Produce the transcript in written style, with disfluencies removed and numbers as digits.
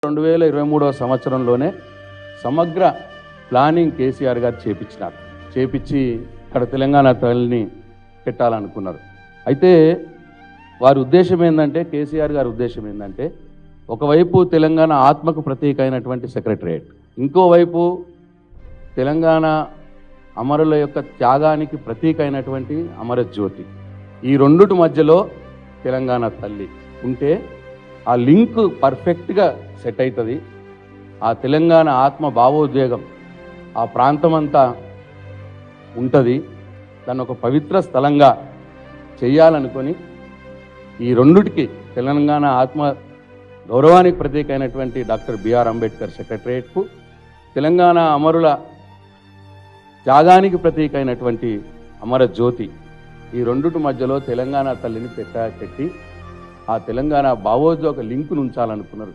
2023 సంవత్సరంలోనే సమగ్ర ప్లానింగ్ కేసీఆర్ గారు చేపించి ఇక్కడ తెలంగాణ తల్లిని పెట్టాలనుకున్నారు. అయితే వారి ఉద్దేశం ఏంటంటే, కేసీఆర్ గారి ఉద్దేశం ఏంటంటే, ఒకవైపు తెలంగాణ ఆత్మకు ప్రతీక అయినటువంటి సెక్రటరియట్, ఇంకోవైపు తెలంగాణ అమరుల యొక్క త్యాగానికి ప్రతీక అయినటువంటి అమరజ్యోతి, ఈ రెండుటి మధ్యలో తెలంగాణ తల్లి ఉంటే ఆ లింక్ పర్ఫెక్ట్గా సెట్ అవుతుంది. ఆ తెలంగాణ ఆత్మ భావోద్వేగం ఆ ప్రాంతమంతా ఉంటుంది. దాన్ని ఒక పవిత్ర స్థలంగా చేయాలనుకొని ఈ రెండుటికి తెలంగాణ ఆత్మ గౌరవానికి ప్రతీక అయినటువంటి డాక్టర్ బిఆర్ అంబేద్కర్ సెక్రటరియట్కు, తెలంగాణ అమరుల త్యాగానికి ప్రతీక అయినటువంటి అమరజ్యోతి, ఈ రెండుటి మధ్యలో తెలంగాణ తల్లిని పెట్టి ఆ తెలంగాణ భావోద్వేగ లింకును ఉంచాలనుకున్నారు.